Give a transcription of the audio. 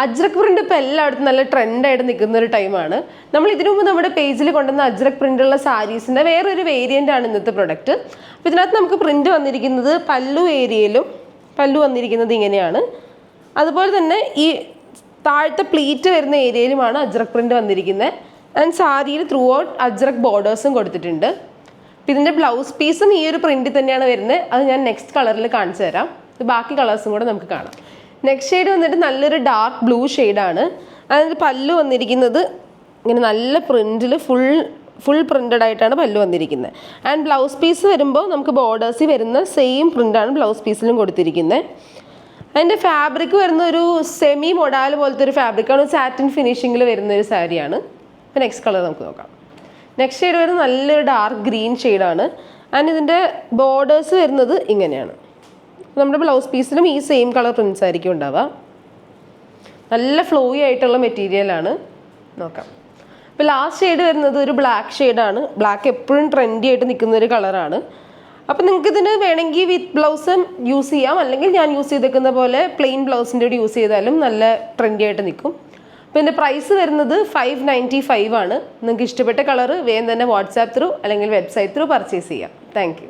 Ajrak print ഇപ്പോൾ എല്ലായിടത്തും നല്ല ട്രെൻഡായിട്ട് നിൽക്കുന്ന ഒരു ടൈമാണ്. നമ്മൾ ഇതിനു മുമ്പ് നമ്മുടെ പേജിൽ കൊണ്ടുവന്ന അജ്രക് പ്രിന്റുള്ള സാരീസിൻ്റെ വേറൊരു വേരിയൻ്റ് ആണ് ഇന്നത്തെ പ്രൊഡക്റ്റ്. അപ്പോൾ ഇതിനകത്ത് നമുക്ക് പ്രിന്റ് വന്നിരിക്കുന്നത് പല്ലു ഏരിയയിലും, പല്ലു വന്നിരിക്കുന്നത് ഇങ്ങനെയാണ്. അതുപോലെ തന്നെ ഈ താഴത്തെ പ്ലീറ്റ് വരുന്ന ഏരിയയിലുമാണ് അജ്രക് പ്രിന്റ് വന്നിരിക്കുന്നത്. ആൻഡ് സാരിയിൽ ത്രൂ ഔട്ട് അജ്രക് ബോർഡേഴ്സും കൊടുത്തിട്ടുണ്ട്. അപ്പോൾ ഇതിൻ്റെ ബ്ലൗസ് പീസും ഈ ഒരു പ്രിന്റിൽ തന്നെയാണ് വരുന്നത്. അത് ഞാൻ നെക്സ്റ്റ് കളറിൽ കാണിച്ചു തരാം. ബാക്കി കളേഴ്സും കൂടെ നമുക്ക് കാണാം. നെക്സ്റ്റ് ഷെയ്ഡ് വന്നിട്ട് നല്ലൊരു ഡാർക്ക് ബ്ലൂ ഷെയ്ഡാണ്. അതിൻ്റെ പല്ലു വന്നിരിക്കുന്നത് ഇങ്ങനെ നല്ല പ്രിന്റിൽ ഫുൾ പ്രിന്റഡ് ആയിട്ടാണ് പല്ലു വന്നിരിക്കുന്നത്. ആൻഡ് ബ്ലൗസ് പീസ് വരുമ്പോൾ നമുക്ക് ബോർഡേഴ്സിൽ വരുന്ന സെയിം പ്രിൻ്റാണ് ബ്ലൗസ് പീസിലും കൊടുത്തിരിക്കുന്നത്. അതിൻ്റെ ഫാബ്രിക് വരുന്ന ഒരു സെമി മൊഡാൽ പോലത്തെ ഒരു ഫാബ്രിക്കാണ്, സാറ്റിൻ ഫിനിഷിങ്ങിൽ വരുന്ന ഒരു സാരിയാണ്. അപ്പോൾ നെക്സ്റ്റ് കളർ നമുക്ക് നോക്കാം. നെക്സ്റ്റ് ഷെയ്ഡ് വരുന്നത് നല്ലൊരു ഡാർക്ക് ഗ്രീൻ ഷെയ്ഡാണ്. ആൻഡ് ഇതിൻ്റെ ബോർഡേഴ്സ് വരുന്നത് ഇങ്ങനെയാണ്. നമ്മുടെ ബ്ലൗസ് പീസിലും ഈ സെയിം കളർ പ്രിൻസ് ആയിരിക്കും ഉണ്ടാവുക. നല്ല ഫ്ലോയി ആയിട്ടുള്ള മെറ്റീരിയലാണ്. നോക്കാം. ഇപ്പോൾ ലാസ്റ്റ് ഷെയ്ഡ് വരുന്നത് ഒരു ബ്ലാക്ക് ഷെയ്ഡാണ്. ബ്ലാക്ക് എപ്പോഴും ട്രെൻഡി ആയിട്ട് നിൽക്കുന്ന ഒരു കളറാണ്. അപ്പോൾ നിങ്ങൾക്ക് ഇതിന് വേണമെങ്കിൽ വിത്ത് ബ്ലൗസും യൂസ് ചെയ്യാം, അല്ലെങ്കിൽ ഞാൻ യൂസ് ചെയ്തേക്കുന്ന പോലെ പ്ലെയിൻ ബ്ലൗസിൻ്റെ കൂടി യൂസ് ചെയ്താലും നല്ല ട്രെൻഡി ആയിട്ട് നിൽക്കും. അപ്പോൾ ഇതിൻ്റെ പ്രൈസ് വരുന്നത് 595 ആണ്. നിങ്ങൾക്ക് ഇഷ്ടപ്പെട്ട കളറ് വേഗം തന്നെ വാട്സാപ്പ് ത്രൂ അല്ലെങ്കിൽ വെബ്സൈറ്റ് ത്രൂ പർച്ചേസ് ചെയ്യാം. Thank you.